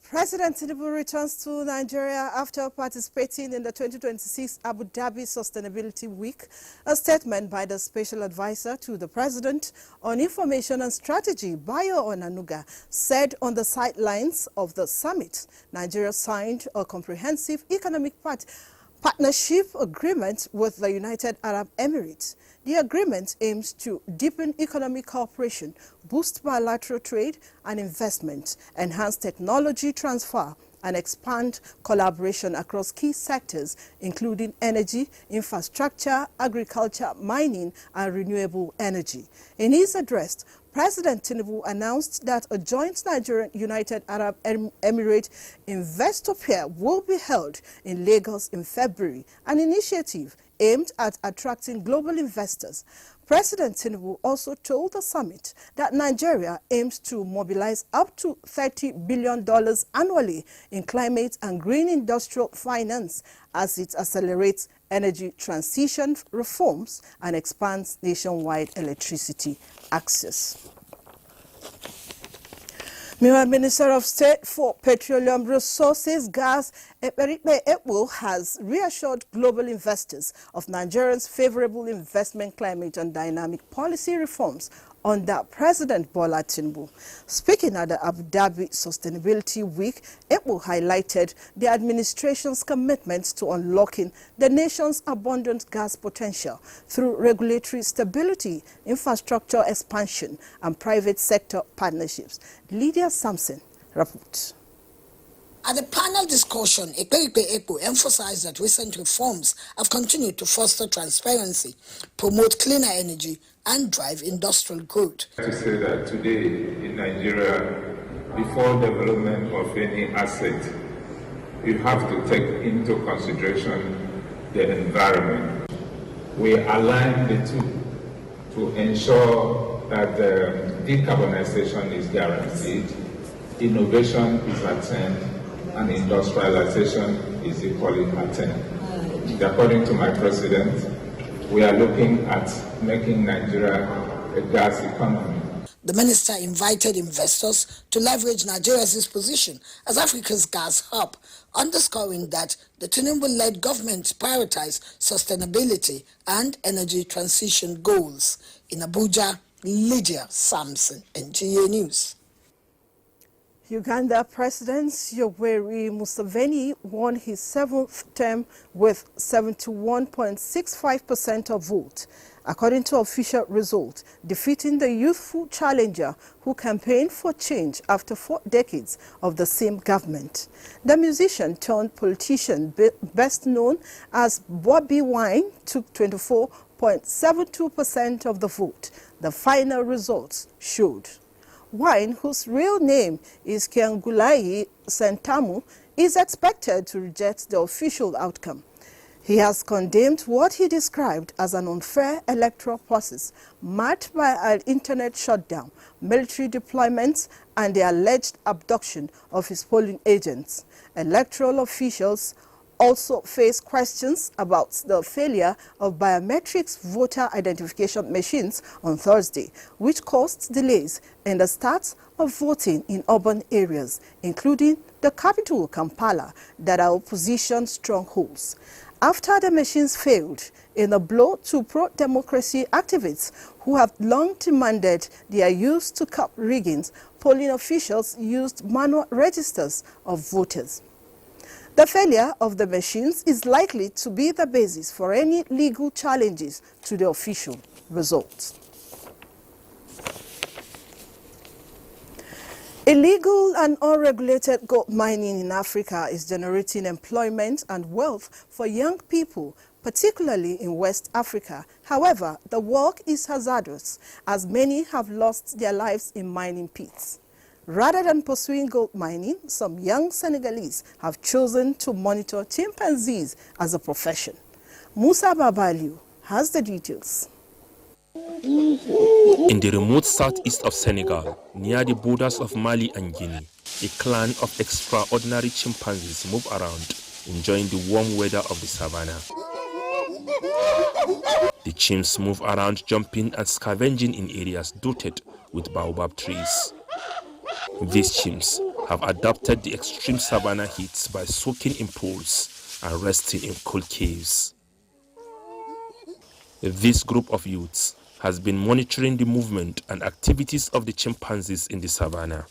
President Tinubu returns to Nigeria after participating in the 2026 Abu Dhabi Sustainability Week. A statement by the Special Advisor to the President on Information and Strategy, Bayo Onanuga, said on the sidelines of the summit, Nigeria signed a comprehensive economic partnership agreement with the United Arab Emirates. The agreement aims to deepen economic cooperation, boost bilateral trade and investment, enhance technology transfer, and expand collaboration across key sectors, including energy, infrastructure, agriculture, mining, and renewable energy. In his address, President Tinubu announced that a joint Nigerian-United Arab Emirates investor fair will be held in Lagos in February, an initiative aimed at attracting global investors. President Tinubu also told the summit that Nigeria aims to mobilize up to $30 billion annually in climate and green industrial finance as it accelerates energy transition reforms and expands nationwide electricity access. Meanwhile, Minister of State for Petroleum Resources, Gas, Ekpe has reassured global investors of Nigeria's favorable investment climate and dynamic policy reforms under President Bola Tinubu. Speaking at the Abu Dhabi Sustainability Week, Ekpe highlighted the administration's commitment to unlocking the nation's abundant gas potential through regulatory stability, infrastructure expansion, and private sector partnerships. Lydia Sampson reports. At the panel discussion, Ekpe emphasized that recent reforms have continued to foster transparency, promote cleaner energy, and drive industrial growth. To say that today in Nigeria, before development of any asset, you have to take into consideration the environment. We align the two to ensure that decarbonization is guaranteed, innovation is attained, and industrialization is equally attained. According to my president, we are looking at making Nigeria a gas economy. The minister invited investors to leverage Nigeria's position as Africa's gas hub, underscoring that the Tinubu-led government prioritize sustainability and energy transition goals. In Abuja, Lydia Sampson, NTA News. Uganda President Yoweri Museveni won his 7th term with 71.65% of votes, according to official results, defeating the youthful challenger who campaigned for change after 4 decades of the same government. The musician turned politician best known as Bobby Wine took 24.72% of the vote, the final results showed. Wine, whose real name is Kiangulayi Sentamu, is expected to reject the official outcome. He has condemned what he described as an unfair electoral process marked by an internet shutdown, military deployments, and the alleged abduction of his polling agents. Electoral officials also face questions about the failure of biometrics voter identification machines on Thursday, which caused delays in the start of voting in urban areas, including the capital, Kampala, that are opposition strongholds. After the machines failed, in a blow to pro-democracy activists who have long demanded their use to curb riggings, polling officials used manual registers of voters. The failure of the machines is likely to be the basis for any legal challenges to the official results. Illegal and unregulated gold mining in Africa is generating employment and wealth for young people, particularly in West Africa. However, the work is hazardous, as many have lost their lives in mining pits. Rather than pursuing gold mining, some young Senegalese have chosen to monitor chimpanzees as a profession. Musa Babaliu has the details. In the remote southeast of Senegal, near the borders of Mali and Guinea, a clan of extraordinary chimpanzees move around, enjoying the warm weather of the savannah. The chimps move around, jumping and scavenging in areas dotted with baobab trees. These chimps have adapted the extreme savanna heat by soaking in pools and resting in cool caves. This group of youths has been monitoring the movement and activities of the chimpanzees in the savannah.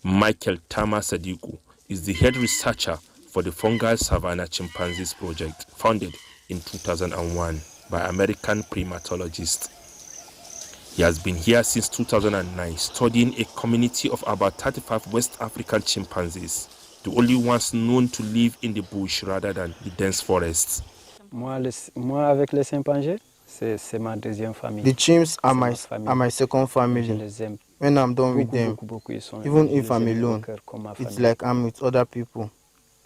Michael Tama Sadiku is the head researcher for the Fungal Savanna Chimpanzees Project, founded in 2001 by American primatologist. He has been here since 2009, studying a community of about 35 West African chimpanzees, the only ones known to live in the bush rather than the dense forests. Moi avec les chimpanzés, c'est ma deuxième famille. The chimps are my second family. When I'm done with them, even if I'm alone, it's like I'm with other people.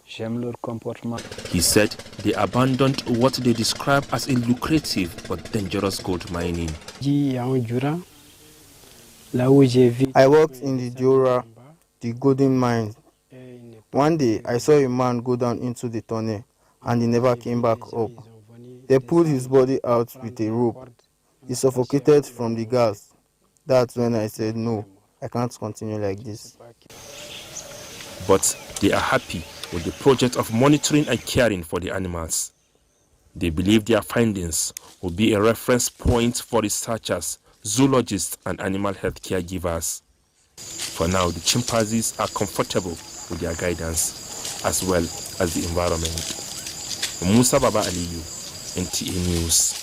He said they abandoned what they describe as a lucrative but dangerous gold mining. I worked in the Diora, the golden mine. One day, I saw a man go down into the tunnel and he never came back up. They pulled his body out with a rope. He suffocated from the gas. That's when I said, no, I can't continue like this. But they are happy with the project of monitoring and caring for the animals. They believe their findings will be a reference point for researchers, zoologists, and animal health caregivers. For now, the chimpanzees are comfortable with their guidance as well as the environment. Musa Baba Aliyu, NTA News.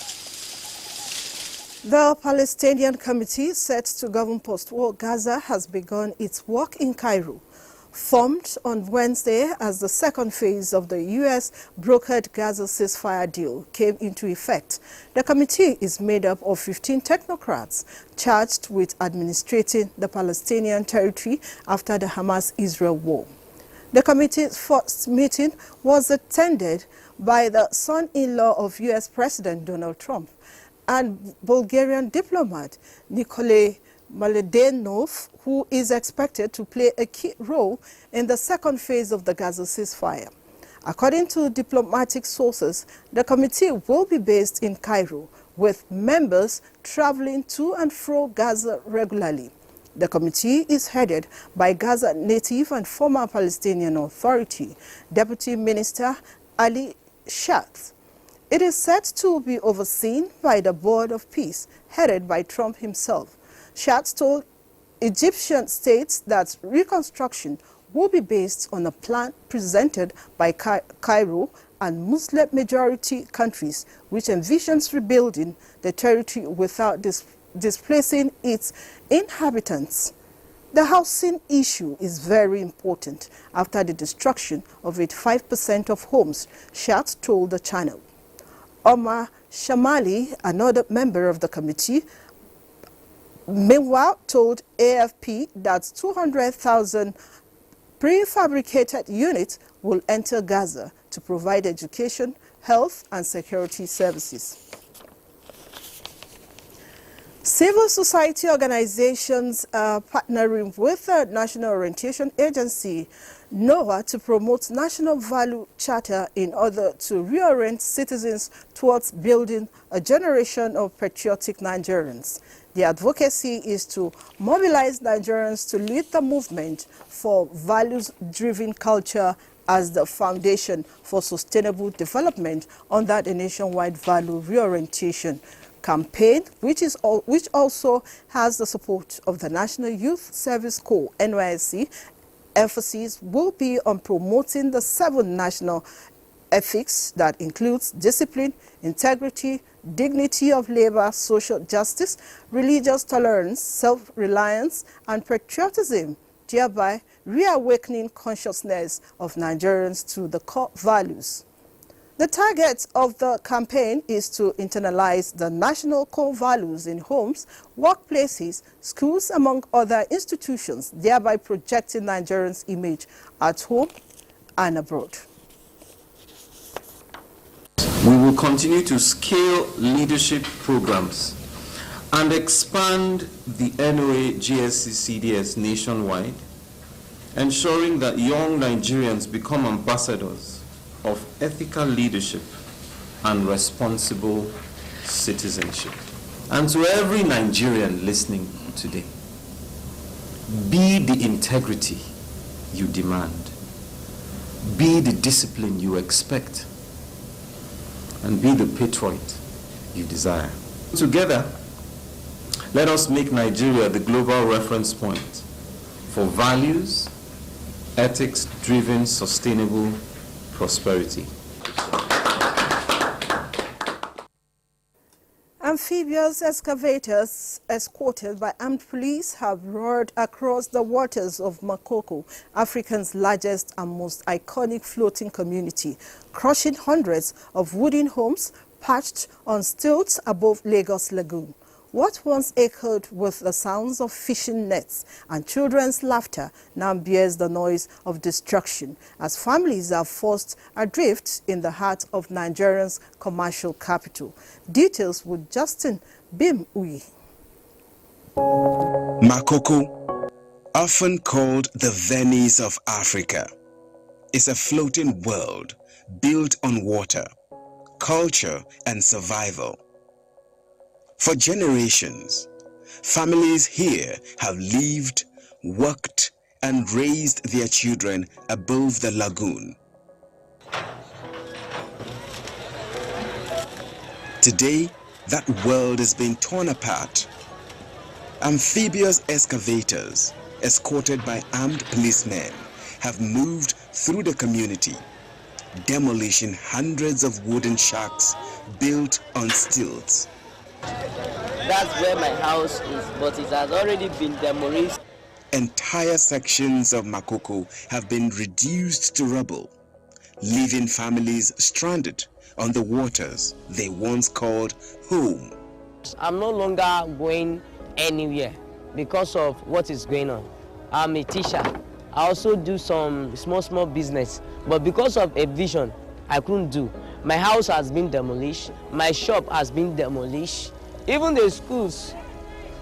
The Palestinian Committee set to govern post-war Gaza has begun its work in Cairo. Formed on Wednesday as the second phase of the U.S. brokered Gaza ceasefire deal came into effect, the committee is made up of 15 technocrats charged with administrating the Palestinian territory after the Hamas-Israel war. The committee's first meeting was attended by the son-in-law of U.S. President Donald Trump and Bulgarian diplomat Nikolai Mladenov, who is expected to play a key role in the second phase of the Gaza ceasefire. According to diplomatic sources, the committee will be based in Cairo, with members traveling to and fro Gaza regularly. The committee is headed by Gaza native and former Palestinian Authority Deputy Minister Ali Shatz. It is said to be overseen by the Board of Peace, headed by Trump himself. Shatz told Egyptian states that reconstruction will be based on a plan presented by Cairo and Muslim-majority countries, which envisions rebuilding the territory without displacing its inhabitants. The housing issue is very important after the destruction of 85% of homes, Shatz told the channel. Omar Shamali, another member of the committee, meanwhile told AFP that 200,000 prefabricated units will enter Gaza to provide education, health, and security services. Civil society organizations are partnering with the National Orientation Agency, NOAA, to promote National Value Charter in order to reorient citizens towards building a generation of patriotic Nigerians. The advocacy is to mobilize Nigerians to lead the movement for values-driven culture as the foundation for sustainable development under the nationwide value reorientation campaign, which also has the support of the National Youth Service Corps, NYSC. Emphasis will be on promoting the 7 national ethics that includes discipline, integrity, dignity of labor, social justice, religious tolerance, self-reliance, and patriotism, thereby reawakening consciousness of Nigerians to the core values. The target of the campaign is to internalize the national core values in homes, workplaces, schools, among other institutions, thereby projecting Nigerians' image at home and abroad. We will continue to scale leadership programs and expand the NOA GSC CDS nationwide, ensuring that young Nigerians become ambassadors of ethical leadership and responsible citizenship. And to every Nigerian listening today, be the integrity you demand. Be the discipline you expect. And be the patriot you desire. Together, let us make Nigeria the global reference point for values, ethics-driven, sustainable prosperity. Amphibious excavators escorted by armed police have roared across the waters of Makoko, Africa's largest and most iconic floating community, crushing hundreds of wooden homes perched on stilts above Lagos Lagoon. What once echoed with the sounds of fishing nets and children's laughter now bears the noise of destruction as families are forced adrift in the heart of Nigeria's commercial capital. Details with Justin Bim-Uyi. Makoko, often called the Venice of Africa, is a floating world built on water, culture, and survival. For generations, families here have lived, worked, and raised their children above the lagoon. Today, that world is being torn apart. Amphibious excavators, escorted by armed policemen, have moved through the community, demolishing hundreds of wooden shacks built on stilts. That's where my house is, but it has already been demolished. Entire sections of Makoko have been reduced to rubble, leaving families stranded on the waters they once called home. I'm no longer going anywhere because of what is going on. I'm a teacher. I also do some small business, but because of a vision, I couldn't do. My house has been demolished. My shop has been demolished. Even the schools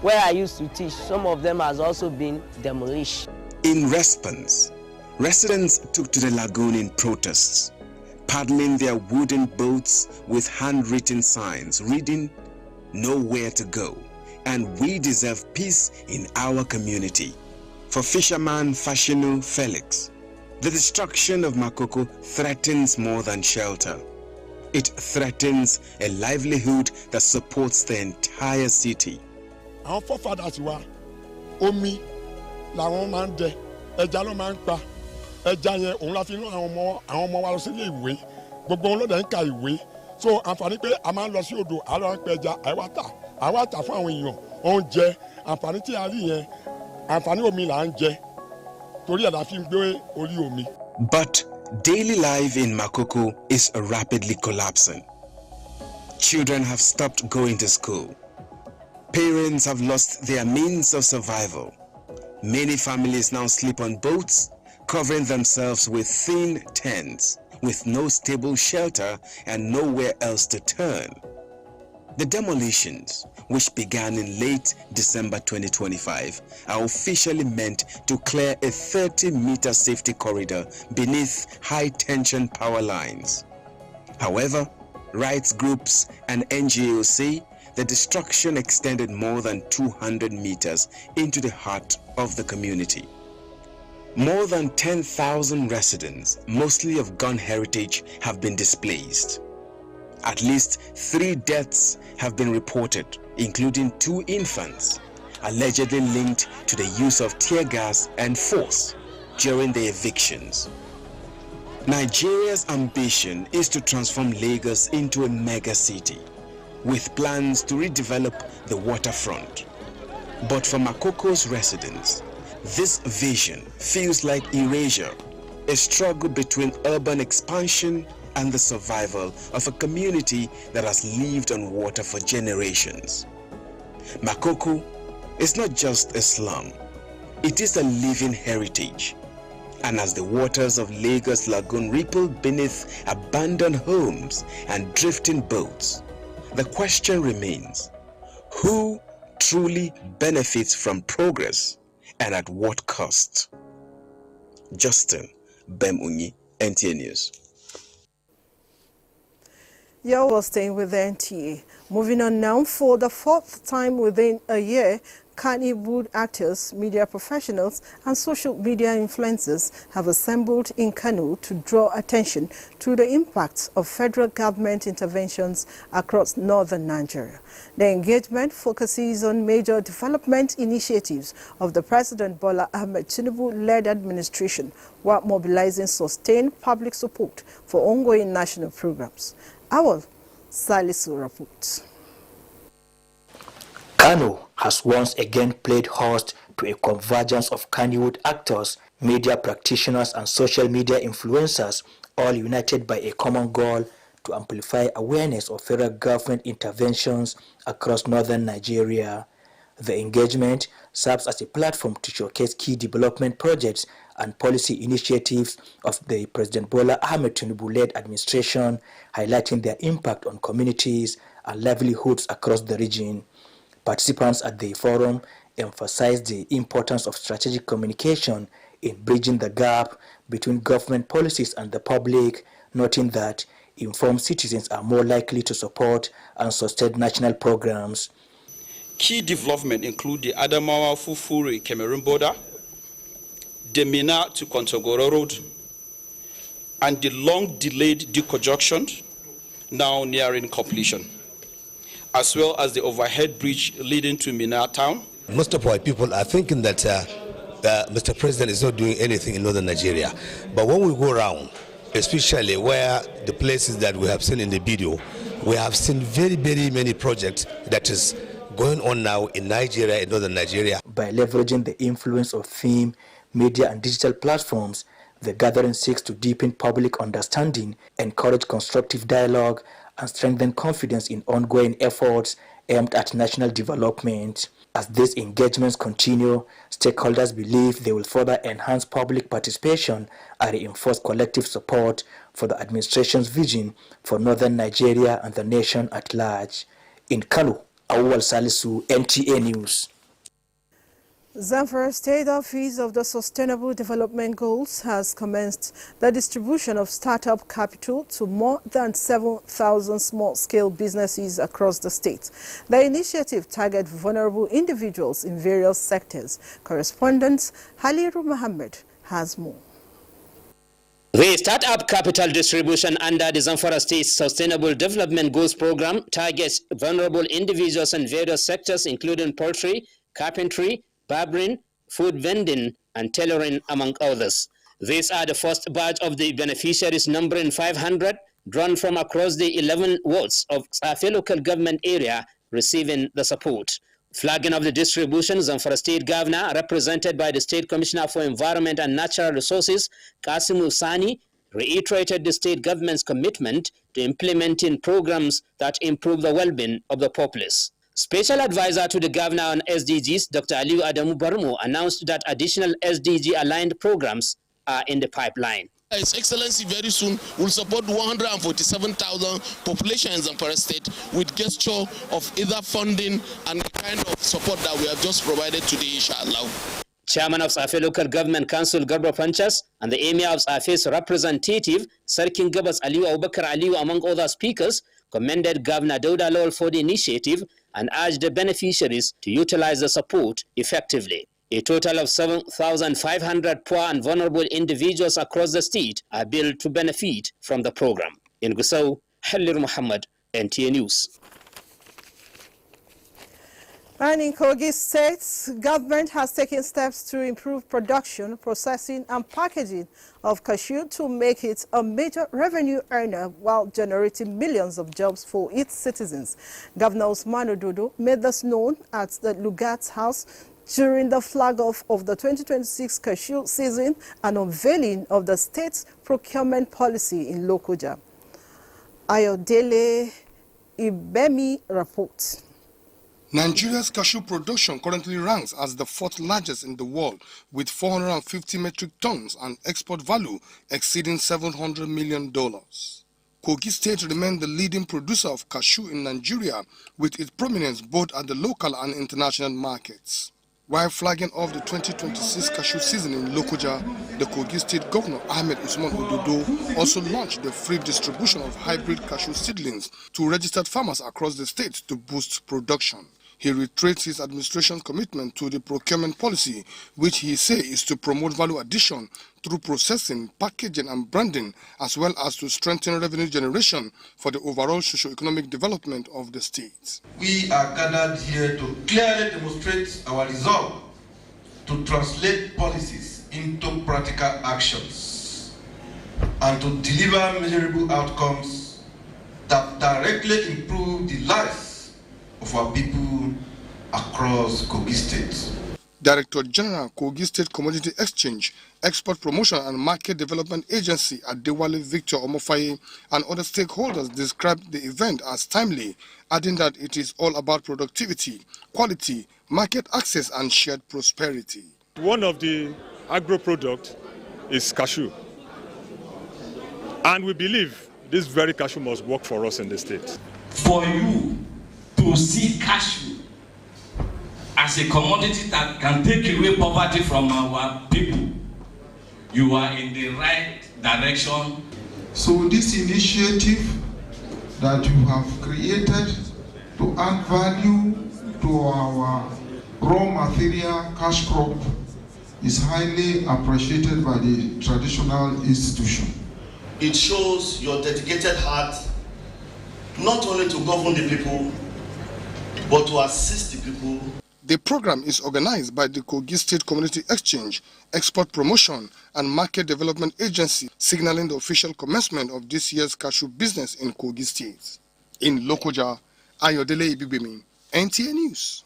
where I used to teach, some of them has also been demolished. In response, residents took to the lagoon in protests, paddling their wooden boats with handwritten signs reading, "Nowhere to go," and "We deserve peace in our community." For fisherman Fashinu Felix, the destruction of Makoko threatens more than shelter. It threatens a livelihood that supports the entire city. Our forefathers were omi làwọn máa ń jẹ, ẹja ló máa ń pa, ẹja yẹn òun la fi rán àwọn ọmọ wa lọ sí ilé ìwé, gbogbo wọn ló dẹ̀ ń ka ìwé. So àǹfààní pé a máa ń lọ sí odò, a lọ ń pẹ ẹja, àwa tà fún àwọn èèyàn, oúnjẹ, àǹfààní tí a rí yẹn, àǹfààní omi là ń jẹ, torí ẹ̀ la fi ń gbé orí omi. But daily life in Makoko is rapidly collapsing. Children have stopped going to school. Parents have lost their means of survival. Many families now sleep on boats, covering themselves with thin tents, with no stable shelter and nowhere else to turn. The demolitions, which began in late December 2025, are officially meant to clear a 30-meter safety corridor beneath high-tension power lines. However, rights groups and NGOs say the destruction extended more than 200 meters into the heart of the community. More than 10,000 residents, mostly of Gun heritage, have been displaced. At least 3 deaths have been reported, including 2 infants, allegedly linked to the use of tear gas and force during the evictions. Nigeria's ambition is to transform Lagos into a mega city, with plans to redevelop the waterfront. But for Makoko's residents, this vision feels like erasure, a struggle between urban expansion and the survival of a community that has lived on water for generations. Makoko is not just a slum, it is a living heritage. And as the waters of Lagos Lagoon ripple beneath abandoned homes and drifting boats, the question remains, who truly benefits from progress and at what cost? Justin Bim-Uyi, NTA News. You're staying with the NTA. Moving on now, for the 4th time within a year, Kannywood actors, media professionals, and social media influencers have assembled in Kano to draw attention to the impacts of federal government interventions across northern Nigeria. The engagement focuses on major development initiatives of the President Bola Ahmed Tinubu-led administration while mobilizing sustained public support for ongoing national programs. Our Salisu reports. Kano has once again played host to a convergence of Kannywood actors, media practitioners and social media influencers, all united by a common goal to amplify awareness of federal government interventions across northern Nigeria. The engagement serves as a platform to showcase key development projects and policy initiatives of the President Bola Ahmed Tinubu-led administration, highlighting their impact on communities and livelihoods across the region. Participants at the forum emphasized the importance of strategic communication in bridging the gap between government policies and the public, noting that informed citizens are more likely to support and sustain national programs. Key developments include the Adamawa-Fufuri Cameroon border, the Mina to Kontagora Road, and the long-delayed Diko Junction, now nearing completion, as well as the overhead bridge leading to Mina town. Most of our people are thinking that Mr. President is not doing anything in northern Nigeria. But when we go around, especially where the places that we have seen in the video, we have seen very, very many projects that is going on now in Nigeria, in northern Nigeria. By leveraging the influence of film, media and digital platforms, the gathering seeks to deepen public understanding, encourage constructive dialogue, and strengthen confidence in ongoing efforts aimed at national development. As these engagements continue, stakeholders believe they will further enhance public participation and reinforce collective support for the administration's vision for northern Nigeria and the nation at large. In Kano, Awal Salisu, NTA News. Zamfara State Office of the Sustainable Development Goals has commenced the distribution of startup capital to more than 7,000 small-scale businesses across the state. The initiative targets vulnerable individuals in various sectors. Correspondent Haliru Mohammed has more. The Startup Capital Distribution under the Zamfara State Sustainable Development Goals Program targets vulnerable individuals in various sectors including poultry, carpentry, barbering, food vending, and tailoring, among others. These are the first batch of the beneficiaries, numbering 500, drawn from across the 11 wards of Safi local government area, receiving the support. Flagging of the distribution, Zamfara State Governor, represented by the State Commissioner for Environment and Natural Resources, Kasimu Sani, reiterated the state government's commitment to implementing programs that improve the well-being of the populace. Special advisor to the governor on SDGs, Dr. Aliu Adamu Barmo, announced that additional SDG-aligned programs are in the pipeline. His Excellency very soon will support 147,000 population in Zamfara State with gesture of either funding and the kind of support that we have just provided today, inshallah. Chairman of Safi Local Government Council, Garba Panchas, and the Emir of Safi's representative, Sarkin Gabas Aliu Abubakar Aliu, among other speakers, commended Governor Dauda Lawal for the initiative and urged the beneficiaries to utilize the support effectively. A total of 7,500 poor and vulnerable individuals across the state are billed to benefit from the program. In Gusau, Halir Muhammad, NTA News. And in Kogi State, government has taken steps to improve production, processing and packaging of cashew to make it a major revenue earner while generating millions of jobs for its citizens. Governor Usman Ododo made this known at the Lugat's house during the flag-off of the 2026 cashew season and unveiling of the state's procurement policy in Lokoja. Ayodele Ibemi reports. Nigeria's cashew production currently ranks as the fourth largest in the world, with 450 metric tons and export value exceeding $700 million. Kogi State remained the leading producer of cashew in Nigeria, with its prominence both at the local and international markets. While flagging off the 2026 cashew season in Lokoja, the Kogi State Governor Ahmed Usman Ododo also launched the free distribution of hybrid cashew seedlings to registered farmers across the state to boost production. He reiterates his administration's commitment to the procurement policy, which he says is to promote value addition through processing, packaging and branding, as well as to strengthen revenue generation for the overall socio-economic development of the state. We are gathered here to clearly demonstrate our resolve to translate policies into practical actions and to deliver measurable outcomes that directly improve the lives of our people across Kogi State. Director General, Kogi State Commodity Exchange, Export Promotion and Market Development Agency Adewale Victor Omofaye and other stakeholders described the event as timely, adding that it is all about productivity, quality, market access and shared prosperity. One of the agro products is cashew. And we believe this very cashew must work for us in the state. For you to see cashew as a commodity that can take away poverty from our people, you are in the right direction. So this initiative that you have created to add value to our raw material cash crop is highly appreciated by the traditional institution. It shows your dedicated heart not only to govern the people, but to assist the people. The program is organized by the Kogi State Community Exchange, Export Promotion and Market Development Agency, signaling the official commencement of this year's cashew business in Kogi State. In Lokoja, Ayodele Ibibemi, NTA News.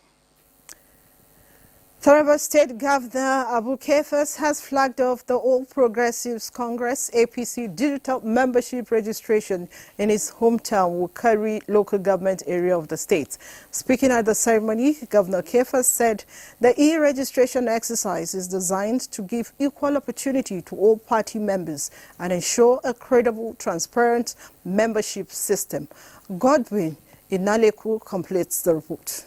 Taraba State Governor Abu Kefas has flagged off the All Progressives Congress APC digital membership registration in his hometown Wukari local government area of the state. Speaking at the ceremony, Governor Kefas said the e-registration exercise is designed to give equal opportunity to all party members and ensure a credible, transparent membership system. Godwin Inaleku completes the report.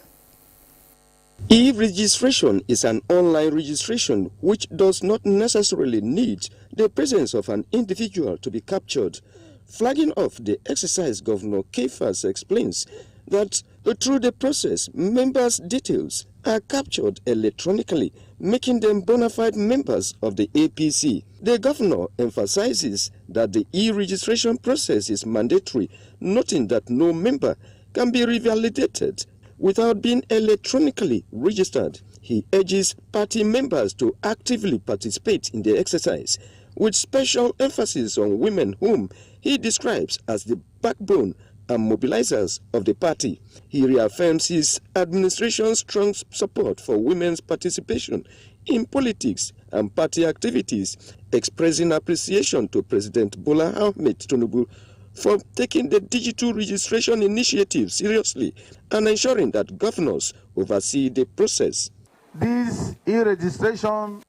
E-registration is an online registration which does not necessarily need the presence of an individual to be captured. Flagging off the exercise, Governor Kefas explains that through the process, members' details are captured electronically, making them bona fide members of the APC. The governor emphasizes that the e-registration process is mandatory, noting that no member can be revalidated without being electronically registered. He urges party members to actively participate in the exercise, with special emphasis on women whom he describes as the backbone and mobilizers of the party. He reaffirms his administration's strong support for women's participation in politics and party activities, expressing appreciation to President Bola Ahmed Tinubu for taking the digital registration initiative seriously and ensuring that governors oversee the process. This e-registration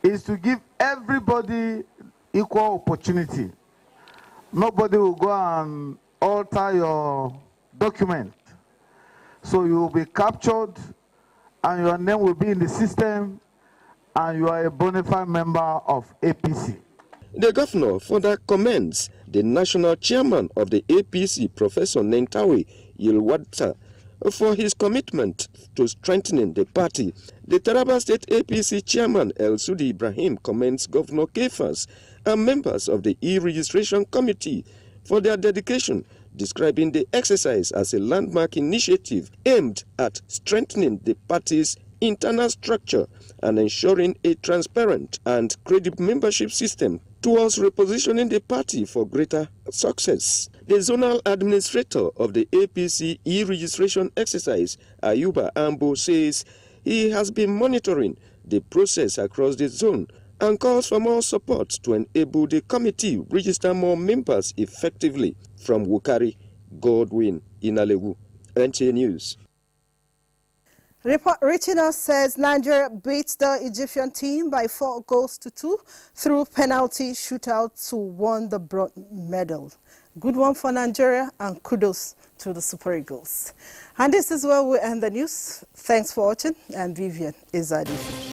is to give everybody equal opportunity. Nobody will go and alter your document. So you will be captured and your name will be in the system and you are a bona fide member of APC. The governor further commends the national chairman of the APC, Professor Nentawe Yilwadta, for his commitment to strengthening the party. The Taraba State APC chairman El Sudi Ibrahim commends Governor Kefas and members of the e-registration committee for their dedication, describing the exercise as a landmark initiative aimed at strengthening the party's internal structure and ensuring a transparent and credible membership system towards repositioning the party for greater success. The zonal administrator of the APC e-registration exercise, Ayuba Ambo, says he has been monitoring the process across the zone and calls for more support to enable the committee register more members effectively. From Wukari, Godwin Inalewu, NTA News. Report reaching us says Nigeria beats the Egyptian team by 4-2 through penalty shootout to win the bronze medal. Good one for Nigeria and kudos to the Super Eagles. And this is where we end the news. Thanks for watching. I'm Vivian Izadi.